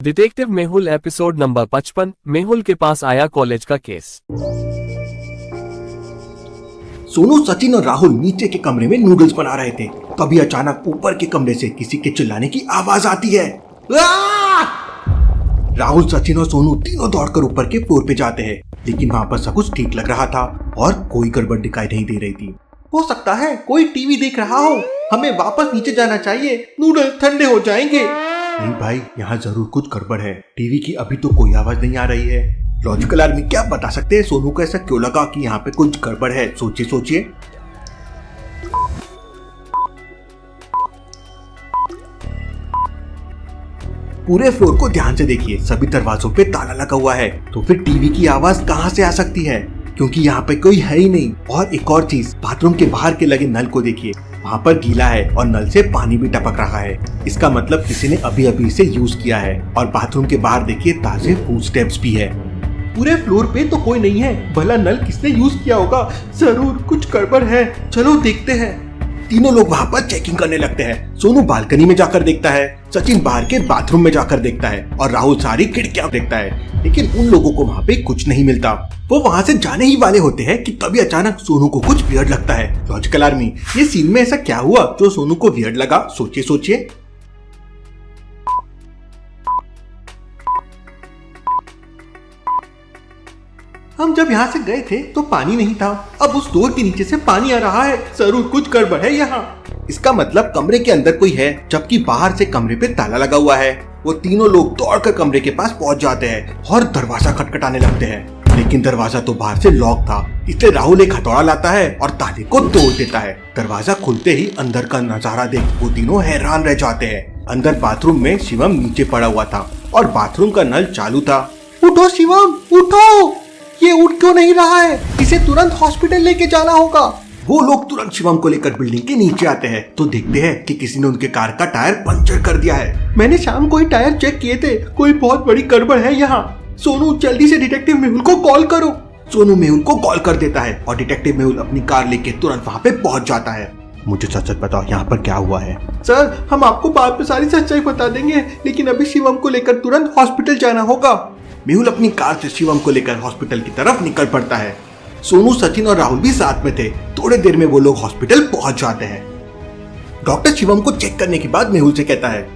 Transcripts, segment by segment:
Detective Mehul episode number 55। Mehul के पास आया college का केस। सोनू, सचिन और राहुल नीचे के कमरे में नूडल्स बना रहे थे। तभी अचानक ऊपर के कमरे से किसी के चिल्लाने की आवाज आती है। राहुल, सचिन और सोनू तीनों दौड़कर ऊपर के फ्लोर पे जाते हैं, लेकिन वहाँ पर सब कुछ ठीक लग रहा था और कोई गड़बड़ दिखाई नहीं दे रही थी। हो सकता है कोई टीवी देख रहा हो, हमें वापस नीचे जाना चाहिए, नूडल्स ठंडे हो जाएंगे। नहीं भाई, यहाँ जरूर कुछ गड़बड़ है। टीवी की अभी तो कोई आवाज नहीं आ रही है। लॉजिकल आर्मी क्या बता सकते हैं सोनू को ऐसा क्यों लगा कि यहाँ पे कुछ गड़बड़ है? सोचिए सोचिए। पूरे फ्लोर को ध्यान से देखिए, सभी दरवाजों पे ताला लगा हुआ है। तो फिर टीवी की आवाज कहाँ से आ सकती है? क्योंकि यहाँ पे कोई है ही नहीं। और एक और चीज, बाथरूम के बाहर के लगे नल को देखिए, वहाँ पर गीला है और नल से पानी भी टपक रहा है। इसका मतलब किसी ने अभी अभी इसे यूज किया है। और बाथरूम के बाहर देखिए ताजे फुटस्टेप्स भी है। पूरे फ्लोर पे तो कोई नहीं है, भला नल किसने यूज किया होगा? जरूर कुछ गड़बड़ है, चलो देखते हैं। तीनों लोग वहाँ पर चेकिंग करने लगते हैं। सोनू बालकनी में जाकर देखता है, सचिन बाहर के बाथरूम में जाकर देखता है और राहुल सारी खिड़कियां देखता है, लेकिन उन लोगों को वहाँ पे कुछ नहीं मिलता। वो वहाँ से जाने ही वाले होते हैं कि तभी अचानक सोनू को कुछ वियर्ड लगता है। लॉजिकल आर्मी, ये सीन में ऐसा क्या हुआ जो सोनू को वियर्ड लगा? सोचिए सोचिए। हम जब यहाँ से गए थे तो पानी नहीं था, अब उस डोर के नीचे से पानी आ रहा है, जरूर कुछ गड़बड़ है यहाँ। इसका मतलब कमरे के अंदर कोई है, जबकि बाहर से कमरे पे ताला लगा हुआ है। वो तीनों लोग दौड़कर कमरे के पास पहुंच जाते हैं और दरवाजा खटखटाने लगते हैं, लेकिन दरवाजा तो बाहर से लॉक था। इसलिए राहुल एक हथौड़ा लाता है और ताले को तोड़ देता है। दरवाजा खुलते ही अंदर का नजारा देख वो तीनों हैरान रह जाते हैं। अंदर बाथरूम में शिवम नीचे पड़ा हुआ था और बाथरूम का नल चालू था। उठो शिवम, उठो, ये उठ क्यों नहीं रहा है? इसे तुरंत हॉस्पिटल लेके जाना होगा। वो लोग तुरंत शिवम को लेकर बिल्डिंग के नीचे आते हैं तो देखते हैं कि किसी ने उनके कार का टायर पंचर कर दिया है। मैंने शाम को ही टायर चेक किए थे, कोई बहुत बड़ी गड़बड़ है यहाँ। सोनू, जल्दी से डिटेक्टिव मेहुल को कॉल करो। सोनू मेहुल को कॉल कर देता है और डिटेक्टिव मेहुल अपनी कार लेके तुरंत वहाँ पे पहुँच जाता है। मुझे सच सच बताओ, यहाँ पर क्या हुआ है? सर, हम आपको बाद में सारी सच्चाई बता देंगे, लेकिन अभी शिवम को लेकर तुरंत हॉस्पिटल जाना होगा। मेहुल अपनी कार से शिवम को लेकर हॉस्पिटल की तरफ निकल पड़ता है। सोनू, सचिन और राहुल भी साथ में थे। थोड़ी देर में वो लोग हॉस्पिटल पहुंच जाते हैं। डॉक्टर शिवम को चेक करने के बाद मेहुल से कहता है,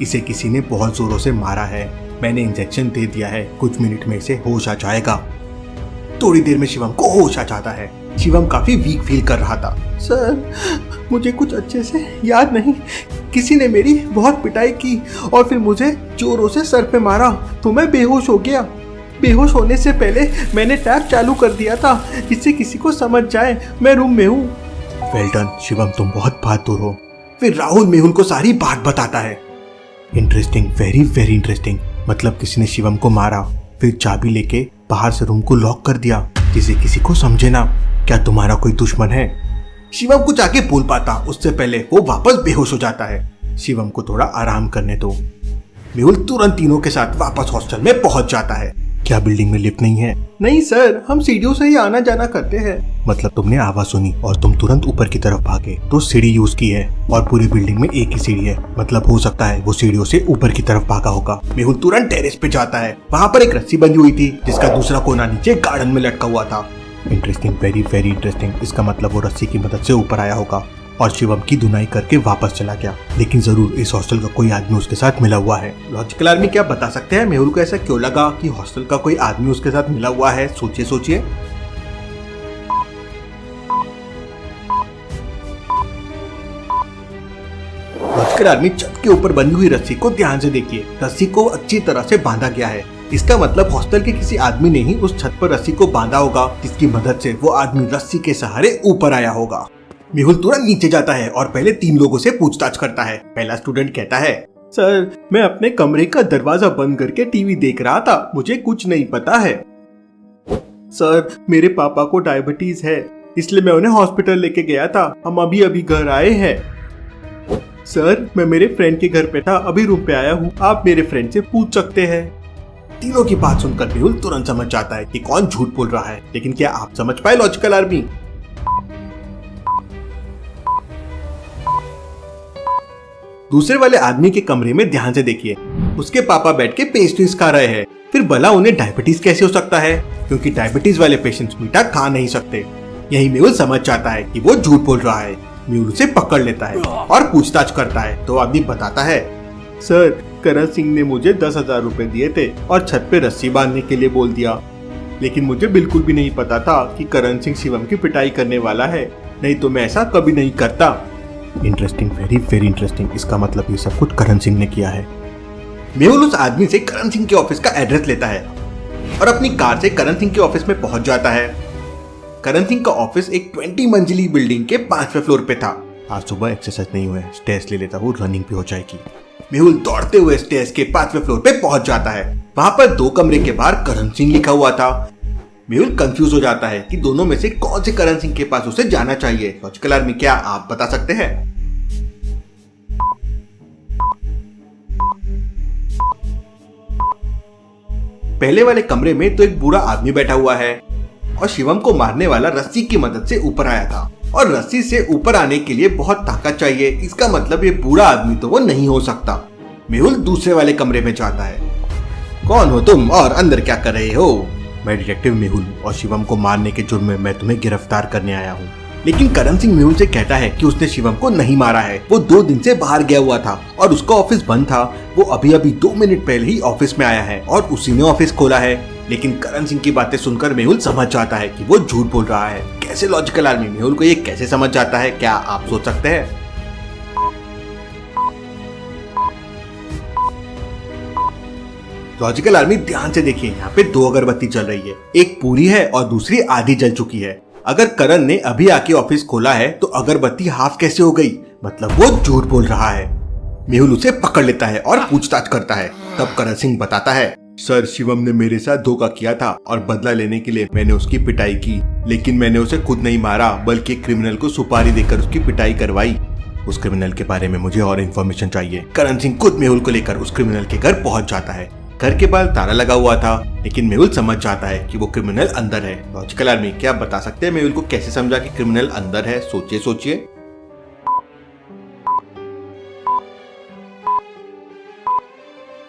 इसे किसी ने बहुत जोरों से मारा है, मैंने इंजेक्शन दे दिया है, कुछ मिनट में इसे होश आ जाएगा। थोड़ी देर में शिवम को होश आ जाता है। शिवम काफी वीक फील कर रहा था। सर, मुझे कुछ अच्छे से याद नहीं, किसी ने मेरी बहुत पिटाई की और फिर मुझे जोरों से सर पे मारा तो मैं बेहोश हो गया। बेहोश होने से पहले मैंने टैप चालू कर दिया था जिससे किसी को समझ जाए मैं रूम में हूँ। वेल डन शिवम, तुम बहुत बहादुर हो। फिर राहुल मेहुल को सारी बात बताता है। Interesting, very very interesting. मतलब किसी ने शिवम को मारा, फिर चाबी लेके बाहर से रूम को लॉक कर दिया जिसे किसी को समझे ना। क्या तुम्हारा कोई दुश्मन है? शिवम कुछ आगे बोल पाता उससे पहले वो वापस बेहोश हो जाता है। शिवम को थोड़ा आराम करने दो। मेहुल तुरंत तीनों के साथ वापस हॉस्टल में पहुंच जाता है। क्या बिल्डिंग में लिफ्ट नहीं है? नहीं सर, हम सीढ़ियों से ही आना जाना करते हैं। मतलब तुमने आवाज सुनी और तुम तुरंत ऊपर की तरफ भागे तो सीढ़ी यूज की है और पूरी बिल्डिंग में एक ही सीढ़ी है। मतलब हो सकता है वो सीढ़ियों से ऊपर की तरफ भागा होगा। मेहुल तुरंत टेरेस पे जाता है। वहाँ पर एक रस्सी बंधी हुई थी जिसका दूसरा कोना नीचे गार्डन में लटका हुआ था। Interesting, very very interesting. इसका मतलब वो रस्सी की मदद से ऊपर आया होगा और शिवम की धुनाई करके वापस चला गया। लेकिन जरूर इस हॉस्टल का कोई आदमी उसके साथ मिला हुआ है। लॉजिकल आर्मी क्या बता सकते हैं मेहुल को ऐसा क्यों लगा कि हॉस्टल का कोई आदमी उसके साथ मिला हुआ है? सोचिए सोचिए। लॉजिकल आर्मी, छत के ऊपर बंधी हुई रस्सी को ध्यान से देखिए। रस्सी को अच्छी तरह से बांधा गया है। इसका मतलब हॉस्टल के किसी आदमी ने ही उस छत पर रस्सी को बांधा होगा जिसकी मदद से वो आदमी रस्सी के सहारे ऊपर आया होगा। मेहुल तुरंत नीचे जाता है और पहले 3 लोगों से पूछताछ करता है। पहला स्टूडेंट कहता है, सर, मैं अपने कमरे का दरवाजा बंद करके टीवी देख रहा था, मुझे कुछ नहीं पता है। सर, मेरे पापा को डायबिटीज है, इसलिए मैं उन्हें हॉस्पिटल लेके गया था, हम अभी अभी घर आए हैं। सर, मैं मेरे फ्रेंड के घर पे था, अभी रूम पे आया हूँ, आप मेरे फ्रेंड से पूछ सकते हैं। तीनों की बात सुनकर मेहुल तुरंत समझ जाता है कि कौन झूठ बोल रहा है। लेकिन क्या आप समझ पाए लॉजिकल आर्मी? दूसरे वाले आदमी के कमरे में ध्यान से देखिए। उसके पापा बैठ के पेस्ट्रीज खा रहे हैं। फिर भला उन्हें डायबिटीज कैसे हो सकता है, क्योंकि डायबिटीज वाले पेशेंट्स मीठा खा नहीं सकते। यही मेहुल समझ जाता है कि वो झूठ बोल रहा है। मेहुल उसे पकड़ लेता है और पूछताछ करता है तो आदमी बताता है, सर करण सिंह ने मुझे 10,000 रुपए दिए थे और छत पे रस्सी बांधने के लिए बोल दिया, लेकिन मुझे बिल्कुल भी नहीं पता था कि करण सिंह शिवम की पिटाई करने वाला है, नहीं तो मैं ऐसा कभी नहीं करता। Interesting, very very interesting. इसका मतलब ये सब कुछ करण सिंह ने किया है। मेहुल उस आदमी से करण सिंह के ऑफिस का एड्रेस लेता है और अपनी कार से करण सिंह के ऑफिस में पहुंच जाता है। करण सिंह का ऑफिस एक 20 मंजिली बिल्डिंग के 5वें फ्लोर पे था। आज सुबह एक्सरसाइज नहीं हुआ है, स्टेयर्स ले लेता हूँ, रनिंग भी हो जाएगी। मेहुल दौड़ते हुए स्टेयर्स के 5वें फ्लोर पे पहुंच जाता है। वहां पर 2 कमरे के बाहर करण सिंह लिखा हुआ था। मेहुल कंफ्यूज हो जाता है कि दोनों में से कौन से करण सिंह के पास उसे जाना चाहिए। लॉजिकल आर्मी, क्या आप बता सकते हैं? पहले वाले कमरे में तो एक बूढ़ा आदमी बैठा हुआ है और शिवम को मारने वाला रस्सी की मदद से ऊपर आया था, और रस्सी से ऊपर आने के लिए बहुत ताकत चाहिए। इसका मतलब ये बूढ़ा आदमी तो वो नहीं हो सकता। मेहुल दूसरे वाले कमरे में जाता है। कौन हो तुम और अंदर क्या कर रहे हो? मैं डिटेक्टिव मेहुल और शिवम को मारने के जुर्म में मैं तुम्हें गिरफ्तार करने आया हूँ। लेकिन करण सिंह मेहुल से कहता है कि उसने शिवम को नहीं मारा है। वो 2 दिन से बाहर गया हुआ था और उसका ऑफिस बंद था। वो अभी अभी 2 मिनट पहले ही ऑफिस में आया है और उसी ने ऑफिस खोला है। लेकिन करण सिंह की बातें सुनकर मेहुल समझ जाता है कि वो झूठ बोल रहा है। कैसे लॉजिकल आर्मी, मेहुल को ये कैसे समझ जाता है, क्या आप सोच सकते हैं? लॉजिकल आर्मी ध्यान से देखिए, यहाँ पे 2 अगरबत्ती जल रही है। एक पूरी है और दूसरी आधी जल चुकी है। अगर करण ने अभी आके ऑफिस खोला है तो अगरबत्ती हाफ कैसे हो गई? मतलब वो झूठ बोल रहा है। मेहुल उसे पकड़ लेता है और पूछताछ करता है। तब करण सिंह बताता है, सर शिवम ने मेरे साथ धोखा किया था और बदला लेने के लिए मैंने उसकी पिटाई की, लेकिन मैंने उसे खुद नहीं मारा बल्कि एक क्रिमिनल को सुपारी देकर उसकी पिटाई करवाई। उस क्रिमिनल के बारे में मुझे और इन्फॉर्मेशन चाहिए। करण सिंह खुद मेहुल को लेकर उस क्रिमिनल के घर पहुंच जाता है। घर के बाहर ताला लगा हुआ था, लेकिन मेहुल समझ जाता है कि वो क्रिमिनल अंदर है। लॉजिकल आर्मी, क्या आप बता सकते हैं मेहुल को कैसे समझा कि क्रिमिनल अंदर है? सोचिए सोचिए।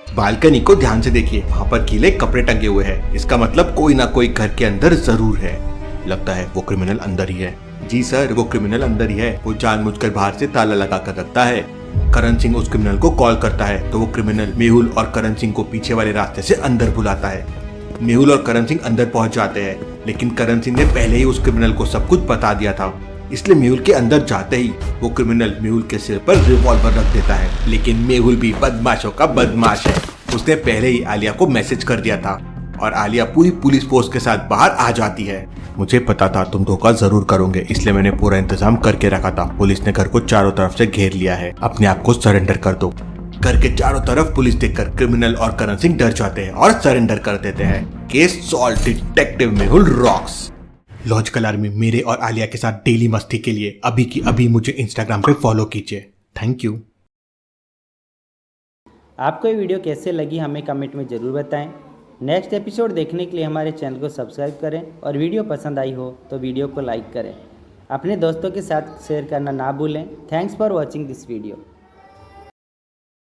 बालकनी को ध्यान से देखिए, वहाँ पर गीले कपड़े टंगे हुए हैं। इसका मतलब कोई ना कोई घर के अंदर जरूर है। लगता है वो क्रिमिनल अंदर ही है। जी सर, वो क्रिमिनल अंदर ही है। वो जानबूझकर बाहर से ताला लगा कर रखता है। करण सिंह उस क्रिमिनल को कॉल करता है तो वो क्रिमिनल मेहुल और करण सिंह को पीछे वाले रास्ते से अंदर बुलाता है। मेहुल और करण सिंह अंदर पहुंच जाते हैं, लेकिन करण सिंह ने पहले ही उस क्रिमिनल को सब कुछ बता दिया था। इसलिए मेहुल के अंदर जाते ही वो क्रिमिनल मेहुल के सिर पर रिवॉल्वर रख देता है। लेकिन मेहुल भी बदमाशों का बदमाश है। उसने पहले ही आलिया को मैसेज कर दिया था और आलिया पूरी पुलिस फोर्स के साथ बाहर आ जाती है। मुझे पता था तुम धोखा जरूर करोगे, इसलिए मैंने पूरा इंतजाम करके रखा था। पुलिस ने घर को चारों तरफ से घेर लिया है। अपने आप को सरेंडर कर दो। घर के चारों तरफ पुलिस देखकर क्रिमिनल और करण सिंह डर जाते हैं और सरेंडर कर देते हैं। Case solve, detective Mehul rocks. Logical army, मेरे और आलिया के साथ डेली मस्ती के लिए अभी की अभी मुझे इंस्टाग्राम पे फॉलो कीजिए। Thank you. आपको ये वीडियो कैसे लगी हमें कमेंट में ज़रूर बताएं। नेक्स्ट एपिसोड देखने के लिए हमारे चैनल को सब्सक्राइब करें और वीडियो पसंद आई हो तो वीडियो को लाइक करें। अपने दोस्तों के साथ शेयर करना ना भूलें। Thanks for watching this video.